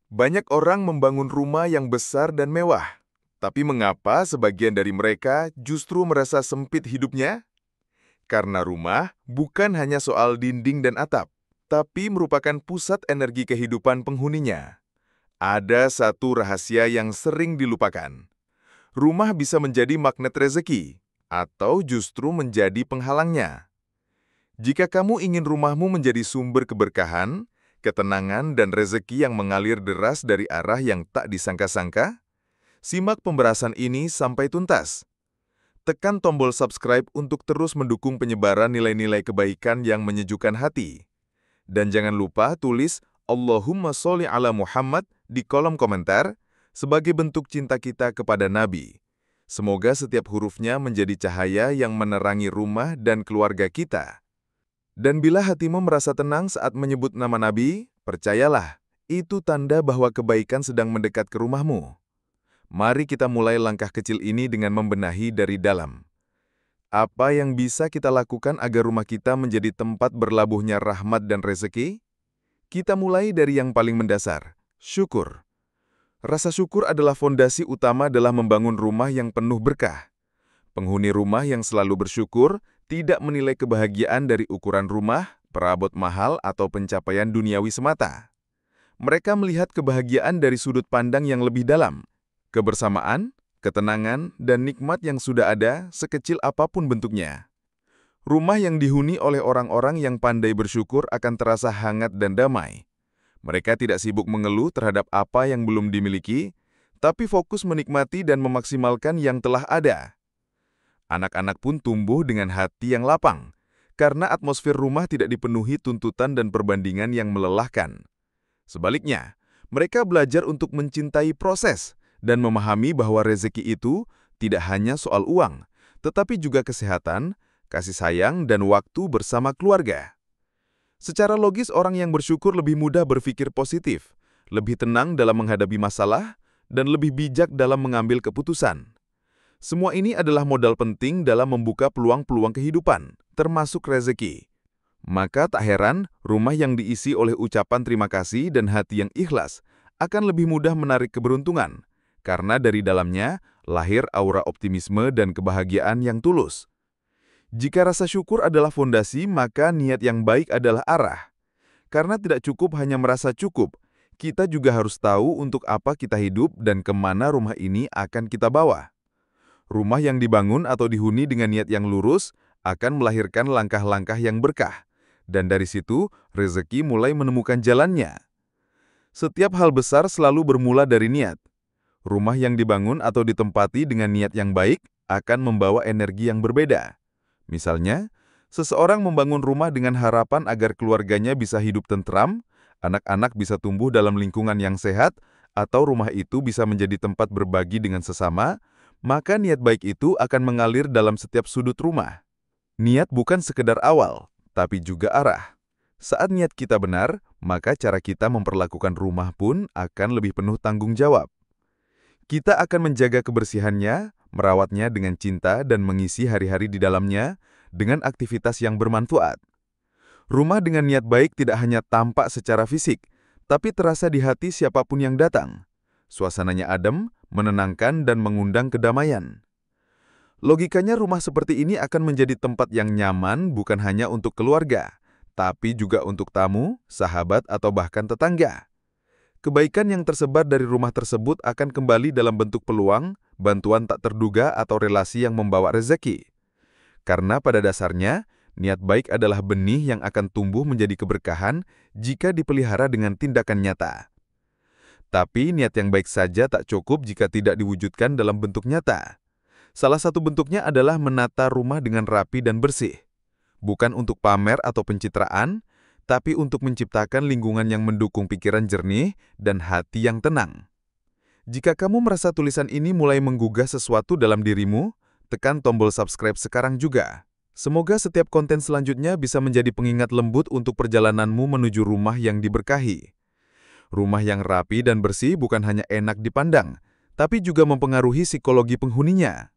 Banyak orang membangun rumah yang besar dan mewah. Tapi mengapa sebagian dari mereka justru merasa sempit hidupnya? Karena rumah bukan hanya soal dinding dan atap, tapi merupakan pusat energi kehidupan penghuninya. Ada satu rahasia yang sering dilupakan. Rumah bisa menjadi magnet rezeki, atau justru menjadi penghalangnya. Jika kamu ingin rumahmu menjadi sumber keberkahan, ketenangan, dan rezeki yang mengalir deras dari arah yang tak disangka-sangka, simak pembahasan ini sampai tuntas. Tekan tombol subscribe untuk terus mendukung penyebaran nilai-nilai kebaikan yang menyejukkan hati. Dan jangan lupa tulis Allahumma sholli ala Muhammad di kolom komentar sebagai bentuk cinta kita kepada Nabi. Semoga setiap hurufnya menjadi cahaya yang menerangi rumah dan keluarga kita. Dan bila hatimu merasa tenang saat menyebut nama Nabi, percayalah, itu tanda bahwa kebaikan sedang mendekat ke rumahmu. Mari kita mulai langkah kecil ini dengan membenahi dari dalam. Apa yang bisa kita lakukan agar rumah kita menjadi tempat berlabuhnya rahmat dan rezeki? Kita mulai dari yang paling mendasar, syukur. Rasa syukur adalah fondasi utama dalam membangun rumah yang penuh berkah. Penghuni rumah yang selalu bersyukur tidak menilai kebahagiaan dari ukuran rumah, perabot mahal, atau pencapaian duniawi semata. Mereka melihat kebahagiaan dari sudut pandang yang lebih dalam, kebersamaan, ketenangan, dan nikmat yang sudah ada sekecil apapun bentuknya. Rumah yang dihuni oleh orang-orang yang pandai bersyukur akan terasa hangat dan damai. Mereka tidak sibuk mengeluh terhadap apa yang belum dimiliki, tapi fokus menikmati dan memaksimalkan yang telah ada. Anak-anak pun tumbuh dengan hati yang lapang, karena atmosfer rumah tidak dipenuhi tuntutan dan perbandingan yang melelahkan. Sebaliknya, mereka belajar untuk mencintai proses dan memahami bahwa rezeki itu tidak hanya soal uang, tetapi juga kesehatan, kasih sayang, dan waktu bersama keluarga. Secara logis, orang yang bersyukur lebih mudah berpikir positif, lebih tenang dalam menghadapi masalah, dan lebih bijak dalam mengambil keputusan. Semua ini adalah modal penting dalam membuka peluang-peluang kehidupan, termasuk rezeki. Maka tak heran, rumah yang diisi oleh ucapan terima kasih dan hati yang ikhlas akan lebih mudah menarik keberuntungan, karena dari dalamnya lahir aura optimisme dan kebahagiaan yang tulus. Jika rasa syukur adalah fondasi, maka niat yang baik adalah arah. Karena tidak cukup hanya merasa cukup, kita juga harus tahu untuk apa kita hidup dan kemana rumah ini akan kita bawa. Rumah yang dibangun atau dihuni dengan niat yang lurus akan melahirkan langkah-langkah yang berkah, dan dari situ rezeki mulai menemukan jalannya. Setiap hal besar selalu bermula dari niat. Rumah yang dibangun atau ditempati dengan niat yang baik akan membawa energi yang berbeda. Misalnya, seseorang membangun rumah dengan harapan agar keluarganya bisa hidup tentram, anak-anak bisa tumbuh dalam lingkungan yang sehat, atau rumah itu bisa menjadi tempat berbagi dengan sesama, maka niat baik itu akan mengalir dalam setiap sudut rumah. Niat bukan sekedar awal, tapi juga arah. Saat niat kita benar, maka cara kita memperlakukan rumah pun akan lebih penuh tanggung jawab. Kita akan menjaga kebersihannya, merawatnya dengan cinta dan mengisi hari-hari di dalamnya dengan aktivitas yang bermanfaat. Rumah dengan niat baik tidak hanya tampak secara fisik, tapi terasa di hati siapapun yang datang. Suasananya adem, menenangkan, dan mengundang kedamaian. Logikanya rumah seperti ini akan menjadi tempat yang nyaman bukan hanya untuk keluarga, tapi juga untuk tamu, sahabat, atau bahkan tetangga. Kebaikan yang tersebar dari rumah tersebut akan kembali dalam bentuk peluang, bantuan tak terduga, atau relasi yang membawa rezeki. Karena pada dasarnya, niat baik adalah benih yang akan tumbuh menjadi keberkahan jika dipelihara dengan tindakan nyata. Tapi niat yang baik saja tak cukup jika tidak diwujudkan dalam bentuk nyata. Salah satu bentuknya adalah menata rumah dengan rapi dan bersih. Bukan untuk pamer atau pencitraan, tapi untuk menciptakan lingkungan yang mendukung pikiran jernih dan hati yang tenang. Jika kamu merasa tulisan ini mulai menggugah sesuatu dalam dirimu, tekan tombol subscribe sekarang juga. Semoga setiap konten selanjutnya bisa menjadi pengingat lembut untuk perjalananmu menuju rumah yang diberkahi. Rumah yang rapi dan bersih bukan hanya enak dipandang, tapi juga mempengaruhi psikologi penghuninya.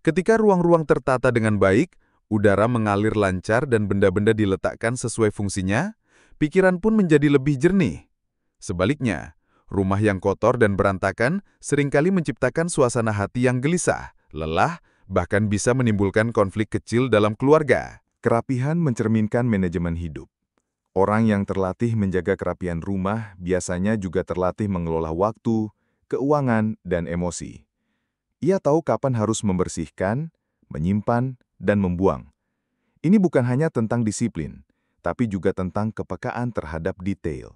Ketika ruang-ruang tertata dengan baik, udara mengalir lancar dan benda-benda diletakkan sesuai fungsinya, pikiran pun menjadi lebih jernih. Sebaliknya, Rumah yang kotor dan berantakan seringkali menciptakan suasana hati yang gelisah, lelah, bahkan bisa menimbulkan konflik kecil dalam keluarga. Kerapihan mencerminkan manajemen hidup. Orang yang terlatih menjaga kerapihan rumah biasanya juga terlatih mengelola waktu, keuangan, dan emosi. Ia tahu kapan harus membersihkan, menyimpan, dan membuang. Ini bukan hanya tentang disiplin, tapi juga tentang kepekaan terhadap detail.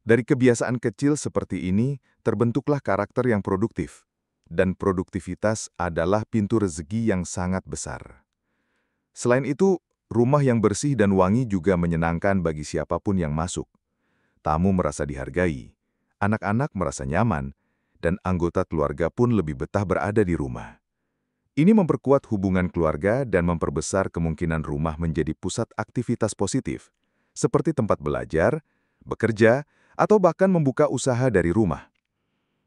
Dari kebiasaan kecil seperti ini, terbentuklah karakter yang produktif. Dan produktivitas adalah pintu rezeki yang sangat besar. Selain itu, rumah yang bersih dan wangi juga menyenangkan bagi siapapun yang masuk. Tamu merasa dihargai, anak-anak merasa nyaman, dan anggota keluarga pun lebih betah berada di rumah. Ini memperkuat hubungan keluarga dan memperbesar kemungkinan rumah menjadi pusat aktivitas positif, seperti tempat belajar, bekerja, atau bahkan membuka usaha dari rumah.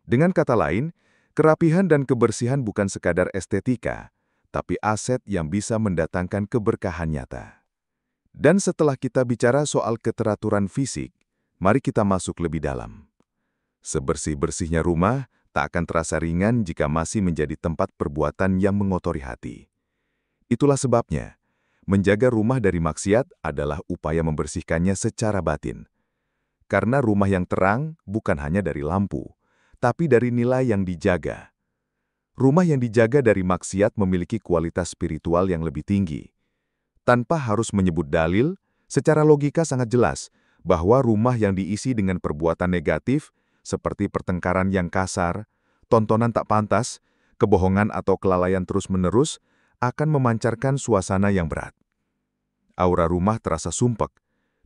Dengan kata lain, kerapihan dan kebersihan bukan sekadar estetika, tapi aset yang bisa mendatangkan keberkahan nyata. Dan setelah kita bicara soal keteraturan fisik, mari kita masuk lebih dalam. Sebersih-bersihnya rumah tak akan terasa ringan jika masih menjadi tempat perbuatan yang mengotori hati. Itulah sebabnya, menjaga rumah dari maksiat adalah upaya membersihkannya secara batin. Karena rumah yang terang bukan hanya dari lampu, tapi dari nilai yang dijaga. Rumah yang dijaga dari maksiat memiliki kualitas spiritual yang lebih tinggi. Tanpa harus menyebut dalil, secara logika sangat jelas bahwa rumah yang diisi dengan perbuatan negatif, seperti pertengkaran yang kasar, tontonan tak pantas, kebohongan atau kelalaian terus-menerus, akan memancarkan suasana yang berat. Aura rumah terasa sumpek,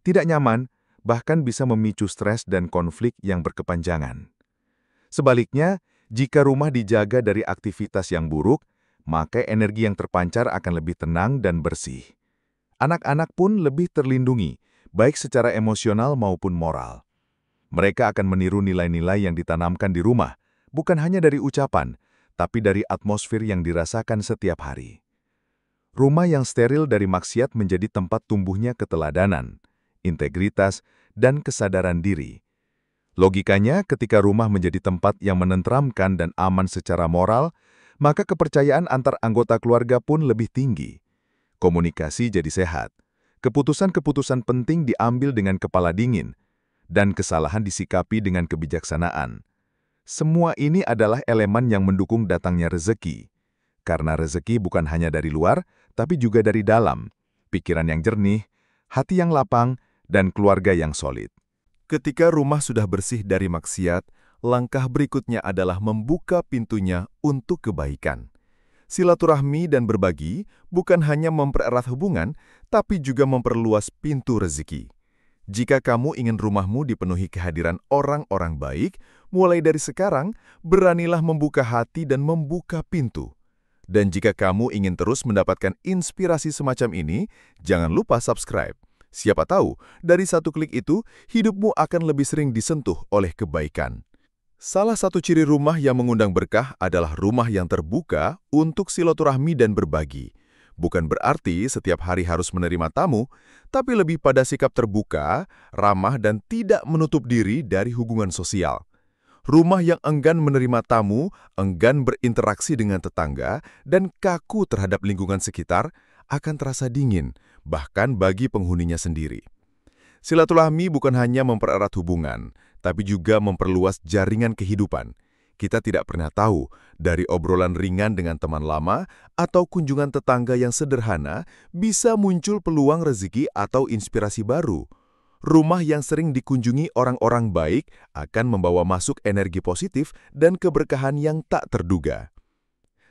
tidak nyaman, bahkan bisa memicu stres dan konflik yang berkepanjangan. Sebaliknya, jika rumah dijaga dari aktivitas yang buruk, maka energi yang terpancar akan lebih tenang dan bersih. Anak-anak pun lebih terlindungi, baik secara emosional maupun moral. Mereka akan meniru nilai-nilai yang ditanamkan di rumah, bukan hanya dari ucapan, tapi dari atmosfer yang dirasakan setiap hari. Rumah yang steril dari maksiat menjadi tempat tumbuhnya keteladanan, integritas, dan kesadaran diri. Logikanya, ketika rumah menjadi tempat yang menenteramkan dan aman secara moral, maka kepercayaan antar anggota keluarga pun lebih tinggi. Komunikasi jadi sehat, keputusan-keputusan penting diambil dengan kepala dingin, dan kesalahan disikapi dengan kebijaksanaan. Semua ini adalah elemen yang mendukung datangnya rezeki. Karena rezeki bukan hanya dari luar, tapi juga dari dalam. Pikiran yang jernih, hati yang lapang, dan keluarga yang solid. Ketika rumah sudah bersih dari maksiat, langkah berikutnya adalah membuka pintunya untuk kebaikan. Silaturahmi dan berbagi bukan hanya mempererat hubungan, tapi juga memperluas pintu rezeki. Jika kamu ingin rumahmu dipenuhi kehadiran orang-orang baik, mulai dari sekarang, beranilah membuka hati dan membuka pintu. Dan jika kamu ingin terus mendapatkan inspirasi semacam ini, jangan lupa subscribe. Siapa tahu, dari satu klik itu, hidupmu akan lebih sering disentuh oleh kebaikan. Salah satu ciri rumah yang mengundang berkah adalah rumah yang terbuka untuk silaturahmi dan berbagi. Bukan berarti setiap hari harus menerima tamu, tapi lebih pada sikap terbuka, ramah, dan tidak menutup diri dari hubungan sosial. Rumah yang enggan menerima tamu, enggan berinteraksi dengan tetangga, dan kaku terhadap lingkungan sekitar akan terasa dingin, bahkan bagi penghuninya sendiri. Silaturahmi bukan hanya mempererat hubungan, tapi juga memperluas jaringan kehidupan. Kita tidak pernah tahu, dari obrolan ringan dengan teman lama atau kunjungan tetangga yang sederhana, bisa muncul peluang rezeki atau inspirasi baru. Rumah yang sering dikunjungi orang-orang baik akan membawa masuk energi positif dan keberkahan yang tak terduga.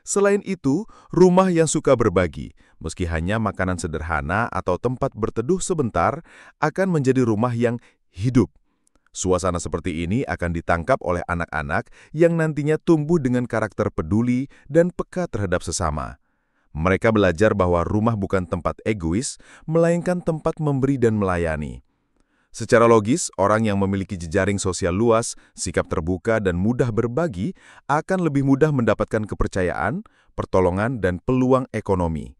Selain itu, rumah yang suka berbagi, meski hanya makanan sederhana atau tempat berteduh sebentar, akan menjadi rumah yang hidup. Suasana seperti ini akan ditangkap oleh anak-anak yang nantinya tumbuh dengan karakter peduli dan peka terhadap sesama. Mereka belajar bahwa rumah bukan tempat egois, melainkan tempat memberi dan melayani. Secara logis, orang yang memiliki jejaring sosial luas, sikap terbuka, dan mudah berbagi akan lebih mudah mendapatkan kepercayaan, pertolongan, dan peluang ekonomi.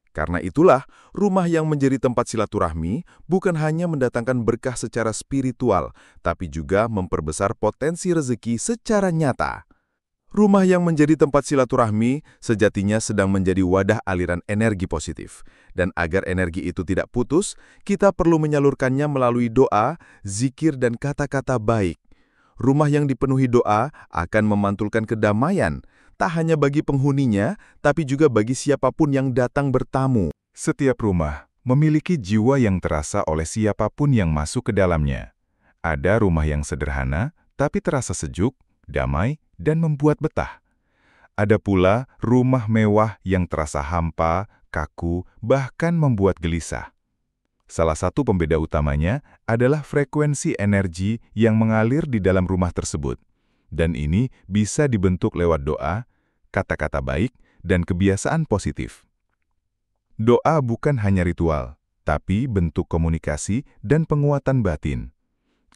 Karena itulah, rumah yang menjadi tempat silaturahmi bukan hanya mendatangkan berkah secara spiritual, tapi juga memperbesar potensi rezeki secara nyata. Rumah yang menjadi tempat silaturahmi sejatinya sedang menjadi wadah aliran energi positif. Dan agar energi itu tidak putus, kita perlu menyalurkannya melalui doa, zikir, dan kata-kata baik. Rumah yang dipenuhi doa akan memantulkan kedamaian, tak hanya bagi penghuninya, tapi juga bagi siapapun yang datang bertamu. Setiap rumah memiliki jiwa yang terasa oleh siapapun yang masuk ke dalamnya. Ada rumah yang sederhana, tapi terasa sejuk, damai, dan membuat betah. Ada pula rumah mewah yang terasa hampa, kaku, bahkan membuat gelisah. Salah satu pembeda utamanya adalah frekuensi energi yang mengalir di dalam rumah tersebut. Dan ini bisa dibentuk lewat doa, kata-kata baik, dan kebiasaan positif. Doa bukan hanya ritual, tapi bentuk komunikasi dan penguatan batin.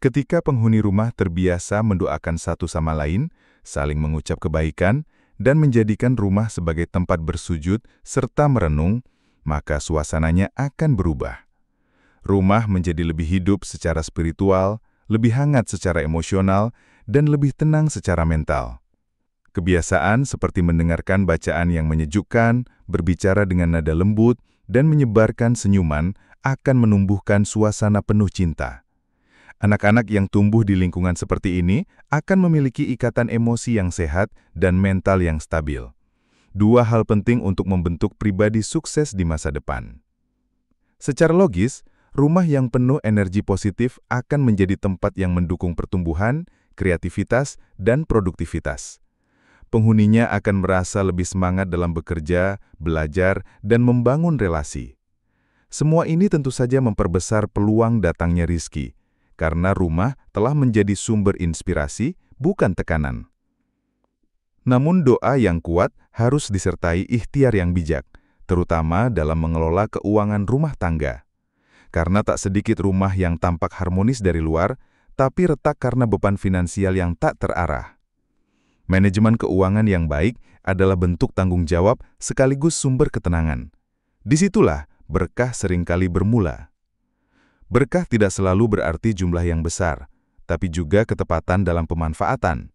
Ketika penghuni rumah terbiasa mendoakan satu sama lain, saling mengucap kebaikan, dan menjadikan rumah sebagai tempat bersujud serta merenung, maka suasananya akan berubah. Rumah menjadi lebih hidup secara spiritual, lebih hangat secara emosional, dan lebih tenang secara mental. Kebiasaan seperti mendengarkan bacaan yang menyejukkan, berbicara dengan nada lembut, dan menyebarkan senyuman akan menumbuhkan suasana penuh cinta. Anak-anak yang tumbuh di lingkungan seperti ini akan memiliki ikatan emosi yang sehat dan mental yang stabil. Dua hal penting untuk membentuk pribadi sukses di masa depan. Secara logis, rumah yang penuh energi positif akan menjadi tempat yang mendukung pertumbuhan, kreativitas, dan produktivitas. Penghuninya akan merasa lebih semangat dalam bekerja, belajar, dan membangun relasi. Semua ini tentu saja memperbesar peluang datangnya rizki, karena rumah telah menjadi sumber inspirasi, bukan tekanan. Namun doa yang kuat harus disertai ikhtiar yang bijak, terutama dalam mengelola keuangan rumah tangga. Karena tak sedikit rumah yang tampak harmonis dari luar, tapi retak karena beban finansial yang tak terarah. Manajemen keuangan yang baik adalah bentuk tanggung jawab sekaligus sumber ketenangan. Disitulah berkah seringkali bermula. Berkah tidak selalu berarti jumlah yang besar, tapi juga ketepatan dalam pemanfaatan.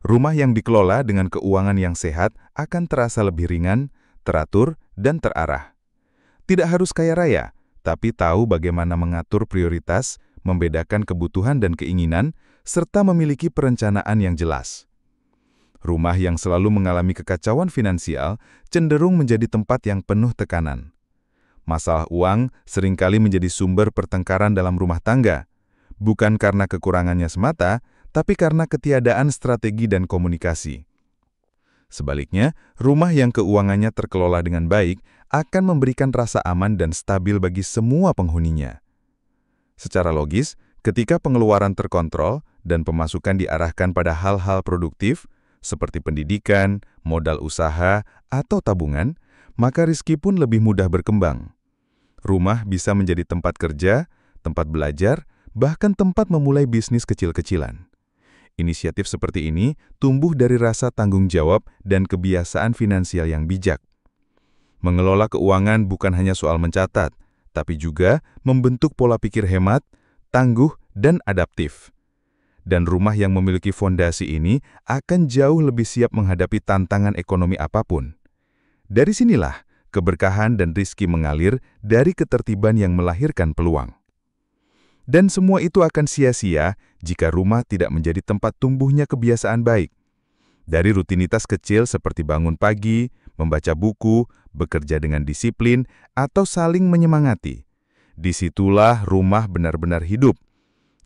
Rumah yang dikelola dengan keuangan yang sehat akan terasa lebih ringan, teratur, dan terarah. Tidak harus kaya raya, tapi tahu bagaimana mengatur prioritas, membedakan kebutuhan dan keinginan, serta memiliki perencanaan yang jelas. Rumah yang selalu mengalami kekacauan finansial cenderung menjadi tempat yang penuh tekanan. Masalah uang seringkali menjadi sumber pertengkaran dalam rumah tangga, bukan karena kekurangannya semata, tapi karena ketiadaan strategi dan komunikasi. Sebaliknya, rumah yang keuangannya terkelola dengan baik akan memberikan rasa aman dan stabil bagi semua penghuninya. Secara logis, ketika pengeluaran terkontrol dan pemasukan diarahkan pada hal-hal produktif, seperti pendidikan, modal usaha, atau tabungan, maka rizki pun lebih mudah berkembang. Rumah bisa menjadi tempat kerja, tempat belajar, bahkan tempat memulai bisnis kecil-kecilan. Inisiatif seperti ini tumbuh dari rasa tanggung jawab dan kebiasaan finansial yang bijak. Mengelola keuangan bukan hanya soal mencatat, tapi juga membentuk pola pikir hemat, tangguh, dan adaptif. Dan rumah yang memiliki fondasi ini akan jauh lebih siap menghadapi tantangan ekonomi apapun. Dari sinilah keberkahan dan rizki mengalir dari ketertiban yang melahirkan peluang. Dan semua itu akan sia-sia jika rumah tidak menjadi tempat tumbuhnya kebiasaan baik. Dari rutinitas kecil seperti bangun pagi, membaca buku, bekerja dengan disiplin, atau saling menyemangati. Disitulah rumah benar-benar hidup.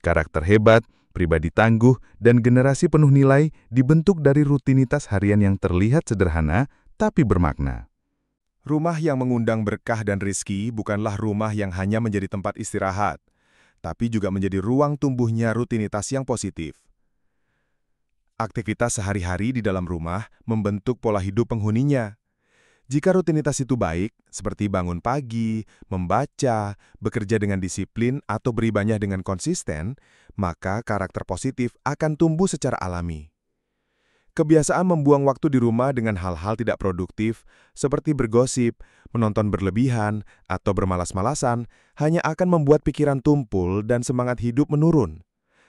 Karakter hebat, pribadi tangguh, dan generasi penuh nilai dibentuk dari rutinitas harian yang terlihat sederhana tapi bermakna. Rumah yang mengundang berkah dan rizki bukanlah rumah yang hanya menjadi tempat istirahat, tapi juga menjadi ruang tumbuhnya rutinitas yang positif. Aktivitas sehari-hari di dalam rumah membentuk pola hidup penghuninya. Jika rutinitas itu baik, seperti bangun pagi, membaca, bekerja dengan disiplin, atau beribadah dengan konsisten, maka karakter positif akan tumbuh secara alami. Kebiasaan membuang waktu di rumah dengan hal-hal tidak produktif, seperti bergosip, menonton berlebihan, atau bermalas-malasan, hanya akan membuat pikiran tumpul dan semangat hidup menurun.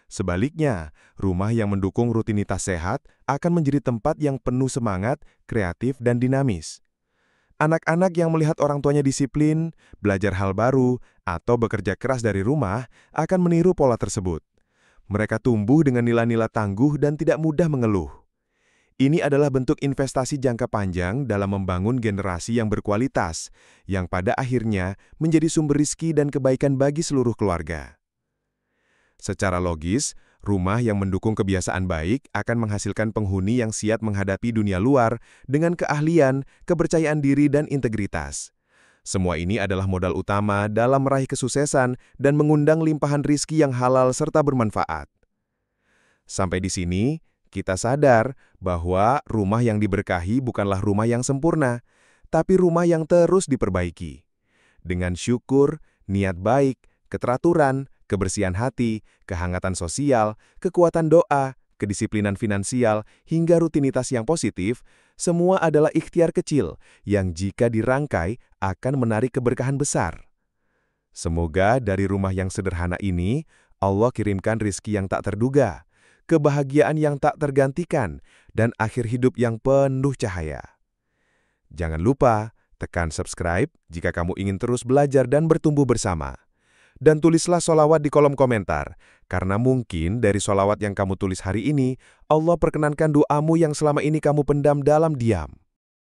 Sebaliknya, rumah yang mendukung rutinitas sehat akan menjadi tempat yang penuh semangat, kreatif, dan dinamis. Anak-anak yang melihat orang tuanya disiplin, belajar hal baru, atau bekerja keras dari rumah akan meniru pola tersebut. Mereka tumbuh dengan nilai-nilai tangguh dan tidak mudah mengeluh. Ini adalah bentuk investasi jangka panjang dalam membangun generasi yang berkualitas, yang pada akhirnya menjadi sumber rizki dan kebaikan bagi seluruh keluarga. Secara logis, rumah yang mendukung kebiasaan baik akan menghasilkan penghuni yang siap menghadapi dunia luar dengan keahlian, kepercayaan diri, dan integritas. Semua ini adalah modal utama dalam meraih kesuksesan dan mengundang limpahan rizki yang halal serta bermanfaat. Sampai di sini, kita sadar bahwa rumah yang diberkahi bukanlah rumah yang sempurna, tapi rumah yang terus diperbaiki. Dengan syukur, niat baik, keteraturan, kebersihan hati, kehangatan sosial, kekuatan doa, kedisiplinan finansial, hingga rutinitas yang positif, semua adalah ikhtiar kecil yang jika dirangkai akan menarik keberkahan besar. Semoga dari rumah yang sederhana ini, Allah kirimkan rizki yang tak terduga, kebahagiaan yang tak tergantikan, dan akhir hidup yang penuh cahaya. Jangan lupa tekan subscribe jika kamu ingin terus belajar dan bertumbuh bersama. Dan tulislah sholawat di kolom komentar, karena mungkin dari sholawat yang kamu tulis hari ini, Allah perkenankan doamu yang selama ini kamu pendam dalam diam.